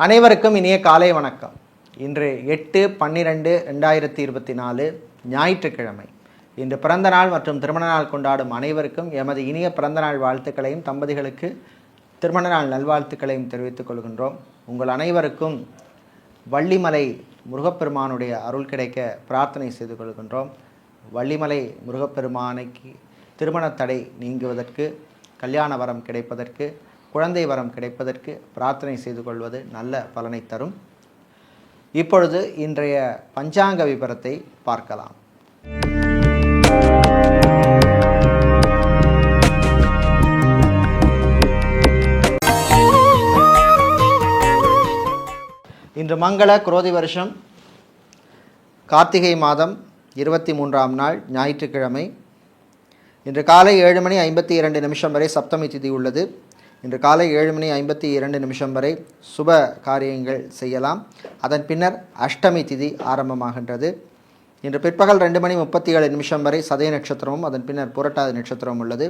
அனைவருக்கும் இனிய காலை வணக்கம். இன்று 8/12/2024 ஞாயிற்றுக்கிழமை. இன்று பிறந்த நாள் மற்றும் திருமண நாள் கொண்டாடும் அனைவருக்கும் எமது இனிய பிறந்த நாள் வாழ்த்துக்களையும் தம்பதிகளுக்கு திருமண நாள் நல்வாழ்த்துக்களையும் தெரிவித்துக் கொள்கின்றோம். உங்கள் அனைவருக்கும் வள்ளிமலை முருகப்பெருமானுடைய அருள் கிடைக்க பிரார்த்தனை செய்து கொள்கின்றோம். வள்ளிமலை முருகப்பெருமானைக்கு திருமண தடை நீங்குவதற்கு, கல்யாண வரம் கிடைப்பதற்கு, குழந்தை வரம் கிடைப்பதற்கு பிரார்த்தனை செய்து கொள்வது நல்ல பலனை தரும். இப்பொழுது இன்றைய பஞ்சாங்க விபரத்தை பார்க்கலாம். இன்று மங்கள குரோதி வருஷம் கார்த்திகை மாதம் 23ஆம் நாள் ஞாயிற்றுக்கிழமை. இன்று காலை 7:52 வரை சப்தமி திதி உள்ளது. இன்று காலை 7:52 வரை சுப காரியங்கள் செய்யலாம். அதன் பின்னர் அஷ்டமி திதி ஆரம்பமாகின்றது. இன்று பிற்பகல் 2:37 வரை சதய நட்சத்திரமும் அதன் பின்னர் புரட்டாதி நட்சத்திரமும் உள்ளது.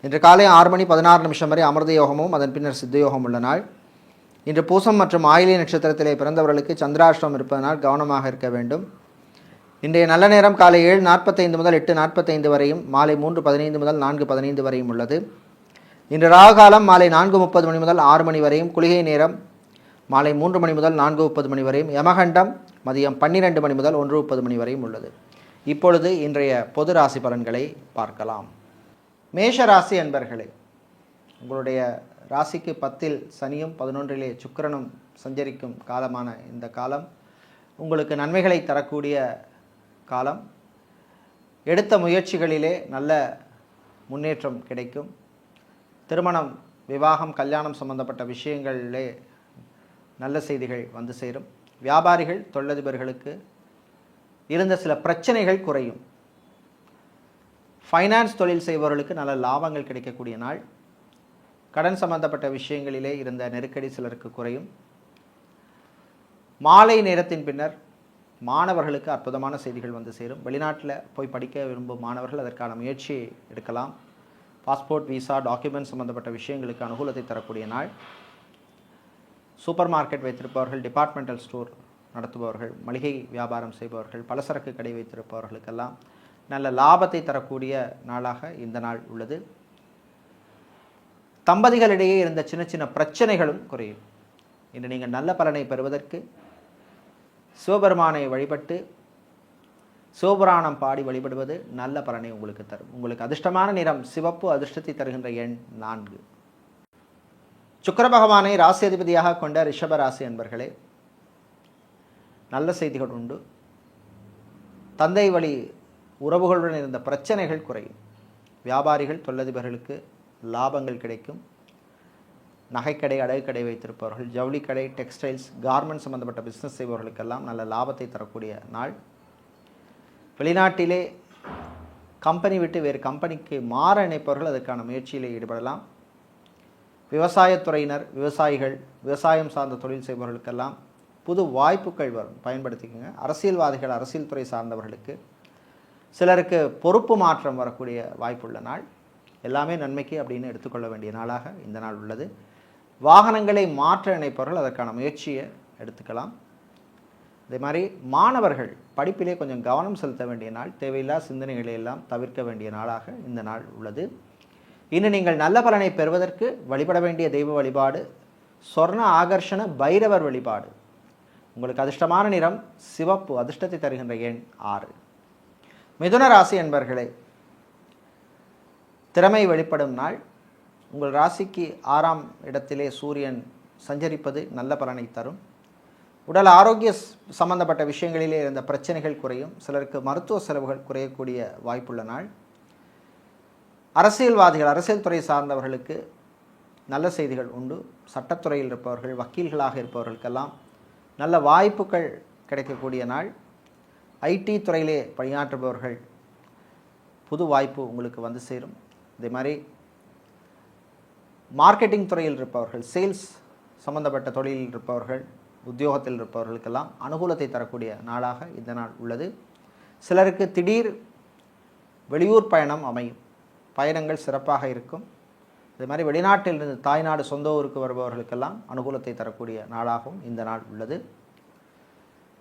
இன்று காலை 6:16 வரை அமிர்த யோகமும் அதன் பின்னர் சித்தயோகம் உள்ள நாள். இன்று பூசம் மற்றும் ஆயிலை நட்சத்திரத்திலே பிறந்தவர்களுக்கு சந்திராஷ்டமம் இருப்பதனால் கவனமாக இருக்க வேண்டும். இன்றைய நல்ல நேரம் காலை 7:45 முதல் 8:45 வரையும், மாலை 3:15 முதல் 4:15 வரையும் உள்ளது. இன்று ராகுகாலம் மாலை 4:30 மணி முதல் 6 மணி வரையும், குளிகை நேரம் மாலை 3 மணி முதல் 4:30 மணி வரையும், யமகண்டம் மதியம் 12 மணி முதல் 1:30 மணி வரையும் உள்ளது. இப்பொழுது இன்றைய பொது ராசி பலன்களை பார்க்கலாம். மேஷ ராசி அன்பர்களே, உங்களுடைய ராசிக்கு 10இல் சனியும் 11இலே சுக்கிரனும் சஞ்சரிக்கும் காலமான இந்த காலம் உங்களுக்கு நன்மைகளை தரக்கூடிய காலம். எடுத்த முயற்சிகளிலே நல்ல முன்னேற்றம் கிடைக்கும். திருமணம், விவாகம், கல்யாணம் சம்பந்தப்பட்ட விஷயங்களிலே நல்ல செய்திகள் வந்து சேரும். வியாபாரிகள், தொழிலதிபர்களுக்கு இருந்த சில பிரச்சனைகள் குறையும். ஃபைனான்ஸ் தொழில் செய்பவர்களுக்கு நல்ல லாபங்கள் கிடைக்கக்கூடிய நாள். கடன் சம்பந்தப்பட்ட விஷயங்களிலே இருந்த நெருக்கடி சிலருக்கு குறையும். மாலை நேரத்தின் பின்னர் மாணவர்களுக்கு அற்புதமான செய்திகள் வந்து சேரும். வெளிநாட்டில் போய் படிக்க விரும்பும் மாணவர்கள் அதற்கான முயற்சியை எடுக்கலாம். பாஸ்போர்ட், விசா, டாக்குமெண்ட் சம்பந்தப்பட்ட விஷயங்களுக்கு அனுகூலத்தை தரக்கூடிய நாள். சூப்பர் மார்க்கெட் வைத்திருப்பவர்கள், டிபார்ட்மெண்டல் ஸ்டோர் நடத்துபவர்கள், மளிகை வியாபாரம் செய்பவர்கள், பலசரக்கு கடை வைத்திருப்பவர்களுக்கெல்லாம் நல்ல லாபத்தை தரக்கூடிய நாளாக இந்த நாள் உள்ளது. தம்பதிகளிடையே இருந்த சின்ன சின்ன பிரச்சனைகளும் குறையும். இன்று நீங்கள் நல்ல பலனை பெறுவதற்கு சிவபெருமானை வழிபட்டு சிவபுராணம் பாடி வழிபடுவது நல்ல பலனை உங்களுக்கு தரும். உங்களுக்கு அதிர்ஷ்டமான நிறம் சிவப்பு, அதிர்ஷ்டத்தை தருகின்ற எண் 4. சுக்கிர பகவானை ராசி அதிபதியாக கொண்ட ரிஷப ராசி அன்பர்களே, நல்ல செய்திகள் உண்டு. தந்தை வழி உறவுகளுடன் இருந்த பிரச்சனைகள் குறையும். வியாபாரிகள், தொழிலதிபர்களுக்கு லாபங்கள் கிடைக்கும். நகைக்கடை, அடகுக்கடை வைத்திருப்பவர்கள், ஜவுளிக்கடை, டெக்ஸ்டைல்ஸ், கார்மெண்ட் சம்பந்தப்பட்ட பிஸ்னஸ் செய்பவர்களுக்கெல்லாம் நல்ல லாபத்தை தரக்கூடிய நாள். வெளிநாட்டிலே கம்பெனி விட்டு வேறு கம்பெனிக்கு மாற நினைப்பவர்கள் அதற்கான முயற்சியில் ஈடுபடலாம். விவசாயத்துறையினர், விவசாயிகள், விவசாயம் சார்ந்த தொழில் செய்பவர்களுக்கெல்லாம் புது வாய்ப்புகள் வரும், பயன்படுத்திக்கோங்க. அரசியல்வாதிகள், அரசியல் துறை சார்ந்தவர்களுக்கு சிலருக்கு பொறுப்பு மாற்றம் வரக்கூடிய வாய்ப்புள்ள நாள். எல்லாமே நன்மைக்கு அப்படின்னு எடுத்துக்கொள்ள வேண்டிய நாளாக இந்த நாள் உள்ளது. வாகனங்களை மாற்ற நினைப்பவர்கள் அதற்கான முயற்சியை எடுத்துக்கலாம். அதே மாதிரி மாணவர்கள் படிப்பிலே கொஞ்சம் கவனம் செலுத்த வேண்டிய நாள். தேவையில்லா சிந்தனைகளை எல்லாம் தவிர்க்க வேண்டிய நாளாக இந்த நாள் உள்ளது. இன்னும் நீங்கள் நல்ல பலனை பெறுவதற்கு வழிபட வேண்டிய தெய்வ வழிபாடு சொர்ண ஆகர்ஷண பைரவர் வழிபாடு. உங்களுக்கு அதிர்ஷ்டமான நிறம் சிவப்பு, அதிர்ஷ்டத்தை தருகின்ற எண் 6. மிதுன ராசி அன்பர்களே, திறமை வெளிப்படும் நாள். உங்கள் ராசிக்கு 6ஆம் இடத்திலே சூரியன் சஞ்சரிப்பது நல்ல பலனை தரும். உடல் ஆரோக்கிய சம்பந்தப்பட்ட விஷயங்களிலே இருந்த பிரச்சனைகள் குறையும். சிலருக்கு மருத்துவ செலவுகள் குறையக்கூடிய வாய்ப்புள்ள நாள். அரசியல்வாதிகள், அரசியல் துறை சார்ந்தவர்களுக்கு நல்ல செய்திகள் உண்டு. சட்டத்துறையில் இருப்பவர்கள், வக்கீல்களாக இருப்பவர்களுக்கெல்லாம் நல்ல வாய்ப்புகள் கிடைக்கக்கூடிய நாள். ஐடி துறையிலே பணியாற்றுபவர்கள் புது வாய்ப்பு உங்களுக்கு வந்து சேரும். இதே மாதிரி மார்க்கெட்டிங் துறையில் இருப்பவர்கள், சேல்ஸ் சம்பந்தப்பட்ட தொழிலில் இருப்பவர்கள், உத்தியோகத்தில் இருப்பவர்களுக்கெல்லாம் அனுகூலத்தை தரக்கூடிய நாளாக இந்த நாள் உள்ளது. சிலருக்கு திடீர் வெளியூர் பயணம் அமையும். பயணங்கள் சிறப்பாக இருக்கும். அதே மாதிரி வெளிநாட்டிலிருந்து தாய்நாடு சொந்த ஊருக்கு வருபவர்களுக்கெல்லாம் அனுகூலத்தை தரக்கூடிய நாளாகவும் இந்த நாள் உள்ளது.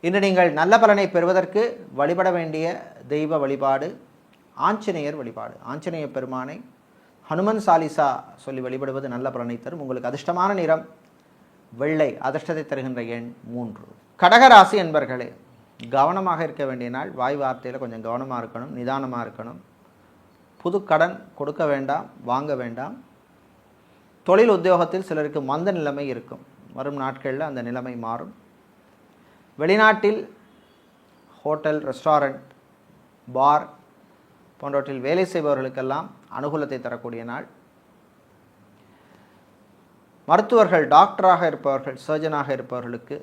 இன்று நீங்கள் நல்ல பலனை பெறுவதற்கு வழிபட வேண்டிய தெய்வ வழிபாடு ஆஞ்சநேயர் வழிபாடு. ஆஞ்சநேய பெருமானை ஹனுமன் சாலிசா சொல்லி வழிபடுவது நல்ல பலனை தரும். உங்களுக்கு அதிர்ஷ்டமான நிறம் வெள்ளை, அதிர்ஷ்டத்தை தருகின்ற எண் 3. கடகராசி என்பர்களே, கவனமாக இருக்க வேண்டிய நாள். வாய் வார்த்தையில் கொஞ்சம் கவனமாக இருக்கணும், நிதானமாக இருக்கணும். புது கடன் கொடுக்க வேண்டாம், வாங்க வேண்டாம். தொழில் உத்தியோகத்தில் சிலருக்கு மந்த நிலைமை இருக்கும். வரும் நாட்களில் அந்த நிலைமை மாறும். வெளிநாட்டில் ஹோட்டல், ரெஸ்டாரண்ட், பார் போன்றவற்றில் வேலை செய்பவர்களுக்கெல்லாம் அனுகூலத்தை தரக்கூடிய நாள். மருத்துவர்கள், டாக்டராக இருப்பவர்கள், சர்ஜனாக இருப்பவர்களுக்கு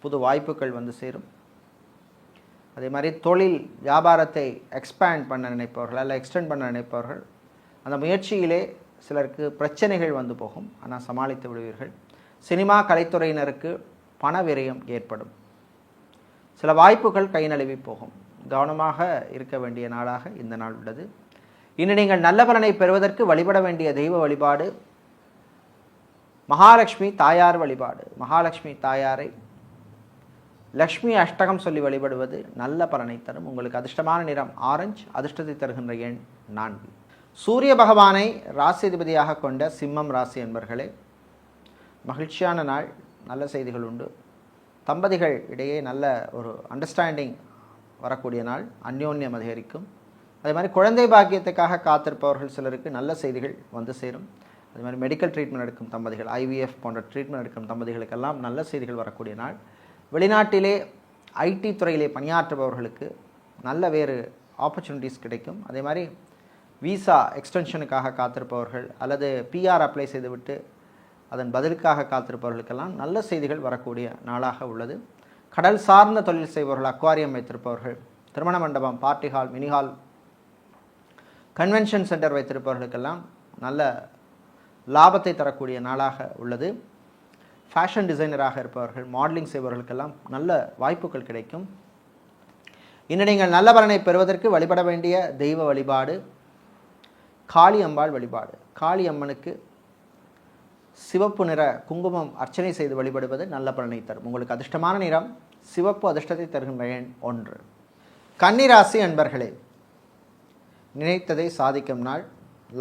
புது வாய்ப்புகள் வந்து சேரும். அதே மாதிரி தொழில் வியாபாரத்தை எக்ஸ்பேண்ட் பண்ண நினைப்பவர்கள் அல்ல எக்ஸ்டெண்ட் பண்ண நினைப்பவர்கள், அந்த முயற்சியிலே சிலருக்கு பிரச்சனைகள் வந்து போகும், ஆனால் சமாளித்து விடுவீர்கள். சினிமா கலைத்துறையினருக்கு பண விரயம் ஏற்படும். சில வாய்ப்புகள் கை நழுவி போகும். கவனமாக இருக்க வேண்டிய நாளாக இந்த நாள் உள்ளது. இன்று நீங்கள் நல்ல பலனை பெறுவதற்கு வழிபட வேண்டிய தெய்வ வழிபாடு மகாலட்சுமி தாயார் வழிபாடு. மகாலட்சுமி தாயாரை லக்ஷ்மி அஷ்டகம் சொல்லி வழிபடுவது நல்ல பலனை தரும். உங்களுக்கு அதிர்ஷ்டமான நிறம் ஆரஞ்சு, அதிர்ஷ்டத்தை தருகின்ற எண் 4. சூரிய பகவானை ராசிதிபதியாக கொண்ட சிம்மம் ராசி என்பர்களே, மகிழ்ச்சியான நாள். நல்ல செய்திகள் உண்டு. தம்பதிகள் இடையே நல்ல ஒரு அண்டர்ஸ்டாண்டிங் வரக்கூடிய நாள். அந்யோன்யம் அதிகரிக்கும். அதே மாதிரி குழந்தை பாக்கியத்துக்காக காத்திருப்பவர்கள் சிலருக்கு நல்ல செய்திகள் வந்து சேரும். அதே மாதிரி மெடிக்கல் ட்ரீட்மெண்ட் எடுக்கும் தம்பதிகள், IVF போன்ற ட்ரீட்மெண்ட் எடுக்கும் தம்பதிகளுக்கெல்லாம் நல்ல செய்திகள் வரக்கூடிய நாள். வெளிநாட்டிலே IT துறையிலே பணியாற்றுபவர்களுக்கு நல்ல வேறு ஆப்பர்ச்சுனிட்டிஸ் கிடைக்கும். அதே மாதிரி விசா எக்ஸ்டென்ஷனுக்காக காத்திருப்பவர்கள் அல்லது PR அப்ளை செய்துவிட்டு அதன் பதிலுக்காக காத்திருப்பவர்களுக்கெல்லாம் நல்ல செய்திகள் வரக்கூடிய நாளாக உள்ளது. கடல் சார்ந்த தொழில் செய்பவர்கள், அக்வாரியம் வைத்திருப்பவர்கள், திருமண மண்டபம், party hall, mini hall, convention centre வைத்திருப்பவர்களுக்கெல்லாம் நல்ல லாபத்தை தரக்கூடிய நாளாக உள்ளது. ஃபேஷன் டிசைனராக இருப்பவர்கள், மாடலிங் செய்பவர்களுக்கெல்லாம் நல்ல வாய்ப்புகள் கிடைக்கும். இன்று நீங்கள் நல்ல பலனை பெறுவதற்கு வழிபட வேண்டிய தெய்வ வழிபாடு காளி அம்பாள் வழிபாடு. காளி அம்மனுக்கு சிவப்பு நிற குங்குமம் அர்ச்சனை செய்து வழிபடுவது நல்ல பலனை தரும். உங்களுக்கு அதிர்ஷ்டமான நிறம் சிவப்பு, அதிர்ஷ்டத்தை தருகின்ற எண் 1. கன்னிராசி அன்பர்களே, நினைத்ததை சாதிக்கும் நாள்.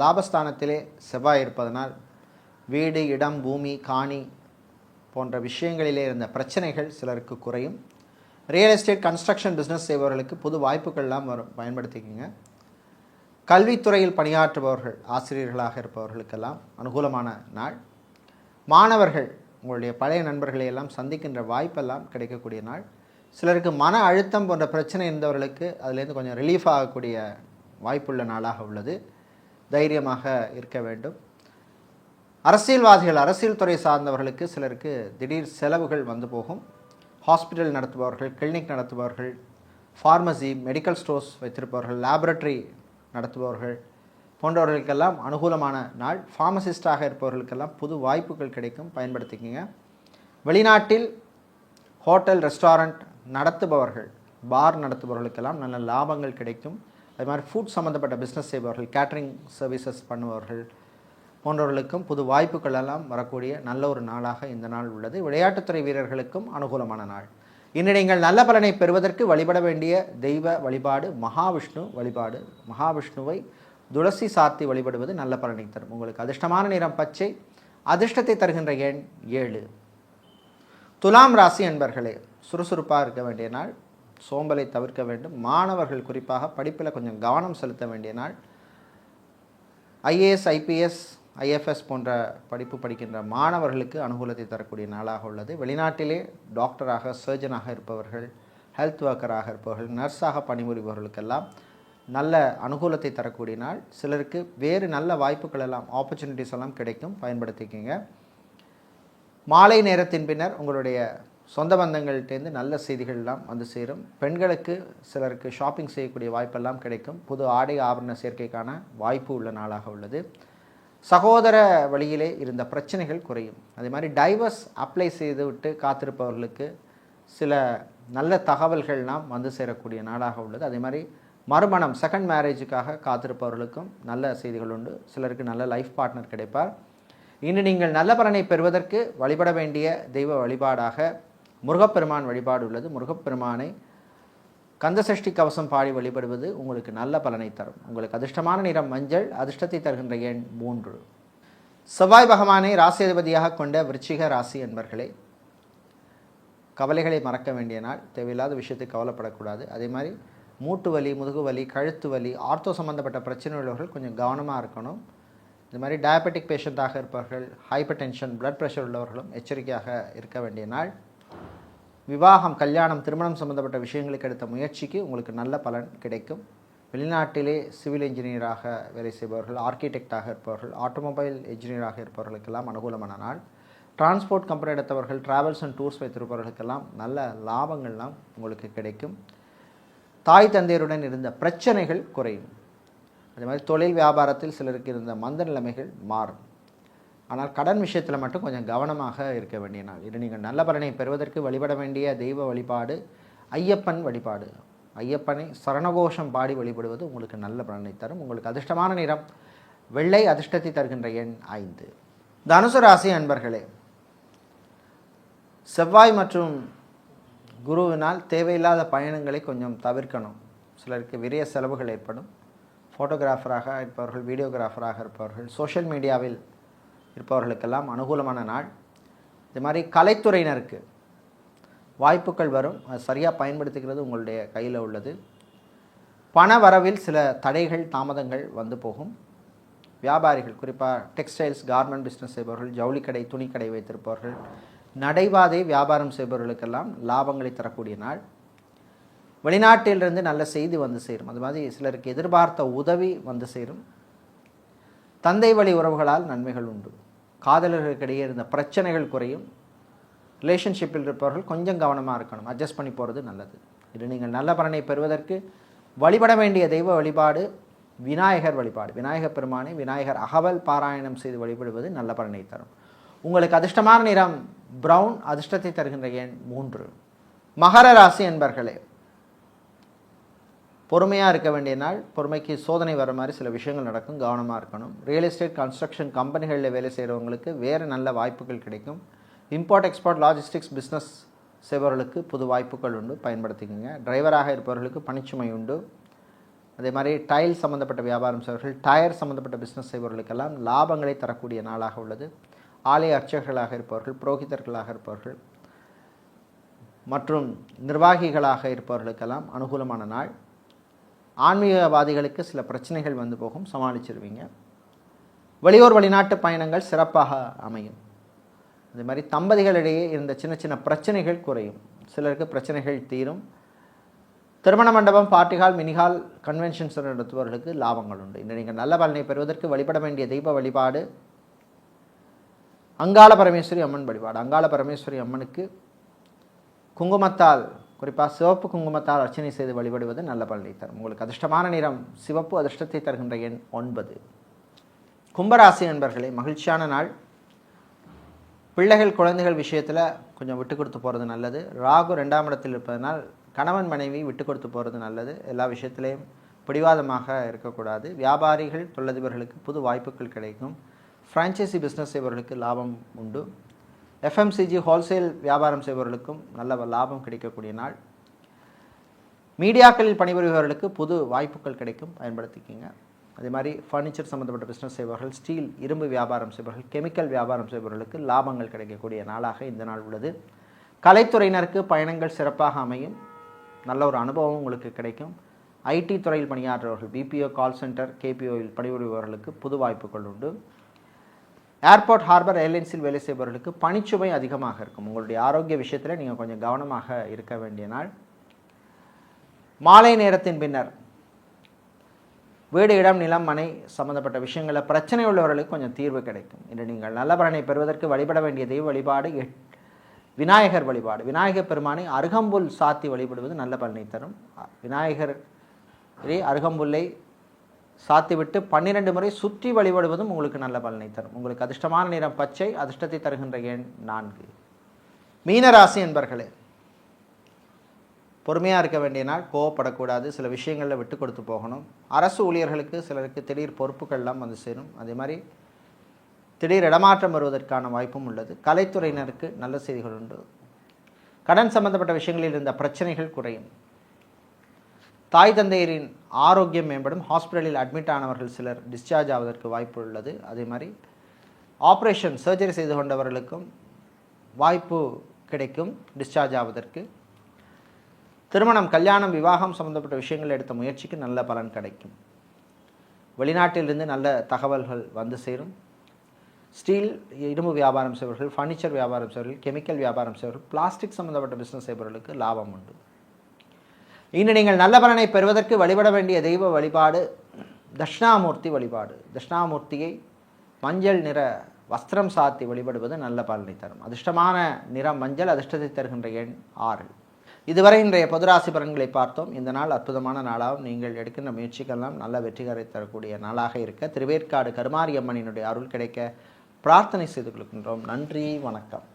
லாபஸ்தானத்திலே செவ்வாய் இருப்பதனால் வீடு, இடம், பூமி, காணி போன்ற விஷயங்களிலே இருந்த பிரச்சனைகள் சிலருக்கு குறையும். ரியல் எஸ்டேட், கன்ஸ்ட்ரக்ஷன் பிஸ்னஸ் செய்பவர்களுக்கு புது வாய்ப்புகள்லாம் வரும், பயன்படுத்திக்கிங்க. கல்வித்துறையில் பணியாற்றுபவர்கள், ஆசிரியர்களாக இருப்பவர்களுக்கெல்லாம் அனுகூலமான நாள். மாணவர்கள் உங்களுடைய பழைய நண்பர்களை எல்லாம் சந்திக்கின்ற வாய்ப்பெல்லாம் கிடைக்கக்கூடிய நாள். சிலருக்கு மன அழுத்தம் போன்ற பிரச்சனை இருந்தவர்களுக்கு அதிலேருந்து கொஞ்சம் ரிலீஃப் ஆகக்கூடிய வாய்ப்புள்ள நாளாக உள்ளது. தைரியமாக இருக்க வேண்டும். அரசியல்வாதிகள், அரசியல் துறை சார்ந்தவர்களுக்கு சிலருக்கு திடீர் செலவுகள் வந்து போகும். ஹாஸ்பிட்டல் நடத்துபவர்கள், கிளினிக் நடத்துபவர்கள், ஃபார்மசி, மெடிக்கல் ஸ்டோர்ஸ் வைத்திருப்பவர்கள், லேபரட்டரி நடத்துபவர்கள் போன்றவர்களுக்கெல்லாம் அனுகூலமான நாள். ஃபார்மசிஸ்டாக இருப்பவர்களுக்கெல்லாம் புது வாய்ப்புகள் கிடைக்கும், பயன்படுத்திக்கிங்க. வெளிநாட்டில் ஹோட்டல், ரெஸ்டாரண்ட் நடத்துபவர்கள், பார் நடத்துபவர்களுக்கெல்லாம் நல்ல லாபங்கள் கிடைக்கும். அது மாதிரி ஃபுட் சம்மந்தப்பட்ட பிஸ்னஸ் செய்பவர்கள், கேட்ரிங் சர்வீசஸ் பண்ணுபவர்கள் போன்றவர்களுக்கும் புது வாய்ப்புகள் எல்லாம் வரக்கூடிய நல்ல ஒரு நாளாக இந்த நாள் உள்ளது. விளையாட்டுத்துறை வீரர்களுக்கும் அனுகூலமான நாள். இன்று நீங்கள் நல்ல பலனை பெறுவதற்கு வழிபட வேண்டிய தெய்வ வழிபாடு மகாவிஷ்ணு வழிபாடு. மகாவிஷ்ணுவை துளசி சாத்தி வழிபடுவது நல்ல பலனை தரும். உங்களுக்கு அதிர்ஷ்டமான நிறம் பச்சை, அதிர்ஷ்டத்தை தருகின்ற எண் 7. துலாம் ராசி என்பர்களே, சுறுசுறுப்பாக இருக்க வேண்டிய நாள். சோம்பலை தவிர்க்க வேண்டும். மாணவர்கள் குறிப்பாக படிப்பில் கொஞ்சம் கவனம் செலுத்த வேண்டிய நாள். IAS, IPS, IFS போன்ற படிப்பு படிக்கின்ற மாணவர்களுக்கு அனுகூலத்தை தரக்கூடிய நாளாக உள்ளது. வெளிநாட்டிலே டாக்டராக, சர்ஜனாக இருப்பவர்கள், ஹெல்த் ஒர்க்கராக இருப்பவர்கள், நர்ஸாக பணிபுரிபவர்களுக்கெல்லாம் நல்ல அனுகூலத்தை தரக்கூடிய நாள். சிலருக்கு வேறு நல்ல வாய்ப்புகள் எல்லாம், ஆப்பர்ச்சுனிட்டிஸ் எல்லாம் கிடைக்கும், பயன்படுத்திக்கிங்க. மாலை நேரத்தின் பின்னர் உங்களுடைய சொந்த பந்தங்கள்டேருந்து நல்ல செய்திகள் எல்லாம் வந்து சேரும். பெண்களுக்கு சிலருக்கு ஷாப்பிங் செய்யக்கூடிய வாய்ப்பெல்லாம் கிடைக்கும். புது ஆடை ஆபரண சேர்க்கைக்கான வாய்ப்பு உள்ள நாளாக உள்ளது. சகோதர வழியிலே இருந்த பிரச்சனைகள் குறையும். அதே மாதிரி டைவர்ஸ் அப்ளை செய்துவிட்டு காத்திருப்பவர்களுக்கு சில நல்ல தகவல்கள்லாம் வந்து சேரக்கூடிய நாளாக உள்ளது. அதே மாதிரி மறுமணம் செகண்ட் மேரேஜுக்காக காத்திருப்பவர்களுக்கும் நல்ல செய்திகள் உண்டு. சிலருக்கு நல்ல லைஃப் பார்ட்னர் கிடைப்பார். இன்று நீங்கள் நல்ல பலனை பெறுவதற்கு வழிபட வேண்டிய தெய்வ வழிபாடாக முருகப்பெருமான் வழிபாடு உள்ளது. முருகப்பெருமானை கந்தசஷ்டி கவசம் பாடி வழிபடுவது உங்களுக்கு நல்ல பலனை தரும். உங்களுக்கு அதிர்ஷ்டமான நிறம் மஞ்சள், அதிர்ஷ்டத்தை தருகின்ற எண் 3. செவ்வாய் பகவானை ராசி அதிபதியாக கொண்ட விருச்சிக ராசி என்பர்களே, கவலைகளை மறக்க வேண்டிய நாள். தேவையில்லாத விஷயத்துக்கு கவலைப்படக்கூடாது. அதே மாதிரி மூட்டு வலி, முதுகு வலி, கழுத்து வலி, ஆர்த்தோ சம்மந்தப்பட்ட பிரச்சனை உள்ளவர்கள் கொஞ்சம் கவனமாக இருக்கணும். இது மாதிரி டயபெட்டிக் பேஷண்ட்டாக இருப்பவர்கள், ஹைப்பர் டென்ஷன், பிளட் ப்ரெஷர் உள்ளவர்களும் எச்சரிக்கையாக இருக்க வேண்டிய நாள். விவாகம், கல்யாணம், திருமணம் சம்மந்தப்பட்ட விஷயங்களுக்கு எடுத்த முயற்சிக்கு உங்களுக்கு நல்ல பலன் கிடைக்கும். வெளிநாட்டிலே சிவில் இன்ஜினியராக வேலை செய்பவர்கள், ஆர்கிடெக்டாக இருப்பவர்கள், ஆட்டோமொபைல் இன்ஜினியராக இருப்பவர்களுக்கெல்லாம் அனுகூலமான நாள். டிரான்ஸ்போர்ட் கம்பெனி எடுத்தவர்கள், டிராவல்ஸ் அண்ட் டூர்ஸ் வைத்திருப்பவர்களுக்கெல்லாம் நல்ல லாபங்கள்லாம் உங்களுக்கு கிடைக்கும். தாய் தந்தையருடன் இருந்த பிரச்சனைகள் குறையும். அதே மாதிரி தொழில் வியாபாரத்தில் சிலருக்கு இருந்த மந்த நிலைமைகள் மாறும். ஆனால் கடன் விஷயத்தில் மட்டும் கொஞ்சம் கவனமாக இருக்க வேண்டிய நாள். இது நீங்கள் நல்ல பலனை பெறுவதற்கு வழிபட வேண்டிய தெய்வ வழிபாடு ஐயப்பன் வழிபாடு. ஐயப்பனை சரணகோஷம் பாடி வழிபடுவது உங்களுக்கு நல்ல பலனை தரும். உங்களுக்கு அதிர்ஷ்டமான நிறம் வெள்ளை, அதிர்ஷ்டத்தை தருகின்ற எண் 5. தனுசு ராசி அன்பர்களே, செவ்வாய் மற்றும் குருவினால் தேவையில்லாத பயணங்களை கொஞ்சம் தவிர்க்கணும். சிலருக்கு விரைய செலவுகள் ஏற்படும். ஃபோட்டோகிராஃபராக இருப்பவர்கள், வீடியோகிராஃபராக இருப்பவர்கள், சோஷியல் மீடியாவில் இருப்பவர்களுக்கெல்லாம் அனுகூலமான நாள். இது மாதிரி கலைத்துறையினருக்கு வாய்ப்புகள் வரும். அது சரியாக பயன்படுத்திக்கிறது உங்களுடைய கையில் உள்ளது. பண வரவில் சில தடைகள், தாமதங்கள் வந்து போகும். வியாபாரிகள், குறிப்பாக டெக்ஸ்டைல்ஸ், கார்மெண்ட் பிஸ்னஸ் செய்பவர்கள், ஜவுளிக்கடை, துணிக்கடை வைத்திருப்பவர்கள், நடைபாதை வியாபாரம் செய்பவர்களுக்கெல்லாம் லாபங்களை தரக்கூடிய நாள். வெளிநாட்டிலிருந்து நல்ல செய்தி வந்து சேரும். அது மாதிரி சிலருக்கு எதிர்பார்த்த உதவி வந்து சேரும். தந்தை வழி உறவுகளால் நன்மைகள் உண்டு. காதலர்களுக்கிடையே இருந்த பிரச்சனைகள் குறையும். ரிலேஷன்ஷிப்பில் இருப்பவர்கள் கொஞ்சம் கவனமாக இருக்கணும். அட்ஜஸ்ட் பண்ணி போகிறது நல்லது. இது நீங்கள் நல்ல பலனை பெறுவதற்கு வழிபட வேண்டிய தெய்வ வழிபாடு விநாயகர் வழிபாடு. விநாயகர் பெருமானை விநாயகர் அகவல் பாராயணம் செய்து வழிபடுவது நல்ல பலனை தரும். உங்களுக்கு அதிர்ஷ்டமான நிறம் பிரவுன், அதிர்ஷ்டத்தை தருகின்ற எண் 3. மகர ராசி என்பர்களே, பொறுமையாக இருக்க வேண்டிய நாள். பொறுமைக்கு சோதனை வர மாதிரி சில விஷயங்கள் நடக்கும், கவனமாக இருக்கணும். ரியல் எஸ்டேட், கன்ஸ்ட்ரக்ஷன் கம்பெனிகளில் வேலை செய்கிறவங்களுக்கு வேறு நல்ல வாய்ப்புகள் கிடைக்கும். இம்போர்ட் எக்ஸ்போர்ட், லாஜிஸ்டிக்ஸ் பிஸ்னஸ் செய்பவர்களுக்கு புது வாய்ப்புகள் உண்டு, பயன்படுத்திக்கோங்க. டிரைவராக இருப்பவர்களுக்கு பணிச்சுமை உண்டு. அதே மாதிரி டைல் சம்மந்தப்பட்ட வியாபாரம் செய்பவர்கள், டயர் சம்மந்தப்பட்ட பிஸ்னஸ் செய்பவர்களுக்கெல்லாம் லாபங்களை தரக்கூடிய நாளாக உள்ளது. ஆலய அர்ச்சகர்களாக இருப்பவர்கள், புரோகிதர்களாக இருப்பவர்கள் மற்றும் நிர்வாகிகளாக இருப்பவர்களுக்கெல்லாம் அனுகூலமான நாள். ஆன்மீகவாதிகளுக்கு சில பிரச்சனைகள் வந்து போகும், சமாளிச்சிருவீங்க. வெளியூர் வெளிநாட்டு பயணங்கள் சிறப்பாக அமையும். அதே மாதிரி தம்பதிகளிடையே இருந்த சின்ன சின்ன பிரச்சனைகள் குறையும். சிலருக்கு பிரச்சனைகள் தீரும். திருமண மண்டபம், பார்ட்டிஹால், மினிஹால், கன்வென்ஷன் சென்டர் நடத்துபவர்களுக்கு லாபங்கள் உண்டு. இன்று நீங்கள் நல்ல பலனை பெறுவதற்கு வழிபட வேண்டிய தெய்வ வழிபாடு அங்காள பரமேஸ்வரி அம்மன் வழிபாடு. அங்காள பரமேஸ்வரி அம்மனுக்கு குங்குமத்தால், குறிப்பாக சிவப்பு குங்குமத்தால் அர்ச்சனை செய்து வழிபடுவது நல்ல பலனை தரும். உங்களுக்கு அதிர்ஷ்டமான நிறம் சிவப்பு, அதிர்ஷ்டத்தை தருகின்ற எண் 9. கும்பராசி என்பர்களே, மகிழ்ச்சியான நாள். பிள்ளைகள், குழந்தைகள் விஷயத்தில் கொஞ்சம் விட்டு கொடுத்து போகிறது நல்லது. ராகு 2ஆம் இடத்தில் இருப்பதனால் கணவன் மனைவி விட்டு கொடுத்து போகிறது நல்லது. எல்லா விஷயத்திலையும் பிடிவாதமாக இருக்கக்கூடாது. வியாபாரிகள், தொழிலதிபர்களுக்கு புது வாய்ப்புகள் கிடைக்கும். ஃப்ரான்ச்சைசி பிஸ்னஸ் செய்பவர்களுக்கு லாபம் உண்டு. எஃப்எம்சிஜி, ஹோல்சேல் வியாபாரம் செய்பவர்களுக்கும் நல்ல லாபம் கிடைக்கக்கூடிய நாள். மீடியாக்களில் பணிபுரிபவர்களுக்கு புது வாய்ப்புகள் கிடைக்கும், பயன்படுத்திக்கிங்க. அதே மாதிரி ஃபர்னிச்சர் சம்மந்தப்பட்ட பிஸ்னஸ் செய்பவர்கள், ஸ்டீல், இரும்பு வியாபாரம் செய்பவர்கள், கெமிக்கல் வியாபாரம் செய்பவர்களுக்கு லாபங்கள் கிடைக்கக்கூடிய நாளாக இந்த நாள் உள்ளது. கலைத்துறையினருக்கு பயணங்கள் சிறப்பாக அமையும். நல்ல ஒரு அனுபவம் உங்களுக்கு கிடைக்கும். ஐடி துறையில் பணியாற்றுபவர்கள், பிபிஓ, கால் சென்டர், கேபிஓவில் பணிபுரிபவர்களுக்கு புது வாய்ப்புகள் உண்டு. ஏர்போர்ட், ஹார்பர், ஏர்லைன்ஸில் வேலை செய்பவர்களுக்கு பணிச்சுமை அதிகமாக இருக்கும். உங்களுடைய ஆரோக்கிய விஷயத்தில் நீங்கள் கொஞ்சம் கவனமாக இருக்க வேண்டிய நாள். மாலை நேரத்தின் பின்னர் வீடு, இடம், நிலம், மனை சம்பந்தப்பட்ட விஷயங்களில் பிரச்சனை உள்ளவர்களுக்கு கொஞ்சம் தீர்வு கிடைக்கும். இன்று நீங்கள் நல்ல பலனை பெறுவதற்கு வழிபட வேண்டிய தெய்வ வழிபாடு விநாயகர் வழிபாடு. விநாயகர் பெருமானை அருகம்புல் சாத்தி வழிபடுவது நல்ல பலனை தரும். விநாயகரே அருகம்புல்லை சாத்திவிட்டு 12 முறை சுற்றி வழிபடுவதும் உங்களுக்கு நல்ல பலனை தரும். உங்களுக்கு அதிர்ஷ்டமான நிறம் பச்சை, அதிர்ஷ்டத்தை தருகின்ற எண் 4. மீனராசி என்பர்களே, பொறுமையாக இருக்க வேண்டிய நாள், கோவப்படக்கூடாது, சில விஷயங்களில் விட்டு கொடுத்து போகணும். அரசு ஊழியர்களுக்கு சிலருக்கு திடீர் பொறுப்புகள்லாம் வந்து சேரும். அதே மாதிரி திடீர் இடமாற்றம் வருவதற்கான வாய்ப்பும் உள்ளது. கலைத்துறையினருக்கு நல்ல செய்திகள் உண்டு. கடன் சம்பந்தப்பட்ட விஷயங்களில் இருந்த பிரச்சனைகள் குறையும். தாய் தந்தையரின் ஆரோக்கியம் மேம்படும். ஹாஸ்பிட்டலில் அட்மிட் ஆனவர்கள் சிலர் டிஸ்சார்ஜ் ஆவதற்கு வாய்ப்பு உள்ளது. அதே மாதிரி ஆப்ரேஷன் சர்ஜரி செய்து கொண்டவர்களுக்கும் வாய்ப்பு கிடைக்கும் டிஸ்சார்ஜ் ஆவதற்கு. திருமணம், கல்யாணம், விவாகம் சம்பந்தப்பட்ட விஷயங்கள் எடுத்த முயற்சிக்கு நல்ல பலன் கிடைக்கும். வெளிநாட்டிலிருந்து நல்ல தகவல்கள் வந்து சேரும். ஸ்டீல், இரும்பு வியாபாரம் செய்பவர்கள், ஃபர்னிச்சர் வியாபாரம் செய்பவர்கள், கெமிக்கல் வியாபாரம் செய்பவர்கள், பிளாஸ்டிக் சம்பந்தப்பட்ட பிஸ்னஸ் செய்பவர்களுக்கு லாபம் உண்டு. இன்று நீங்கள் நல்ல பலனை பெறுவதற்கு வழிபட வேண்டிய தெய்வ வழிபாடு தட்சிணாமூர்த்தி வழிபாடு. தட்சிணாமூர்த்தியை மஞ்சள் நிற வஸ்திரம் சாத்தி வழிபடுவது நல்ல பலனை தரும். அதிர்ஷ்டமான நிறம் மஞ்சள், அதிர்ஷ்டத்தை தருகின்ற எண் 6. இதுவரை இன்றைய பொதுராசி பலன்களை பார்த்தோம். இந்த நாள் அற்புதமான நாளாகவும் நீங்கள் எடுக்கின்ற முயற்சிக்கெல்லாம் நல்ல வெற்றிகரை தரக்கூடிய நாளாக இருக்க திருவேற்காடு கருமாரியம்மனினுடைய அருள் கிடைக்க பிரார்த்தனை செய்து கொள்கின்றோம். நன்றி, வணக்கம்.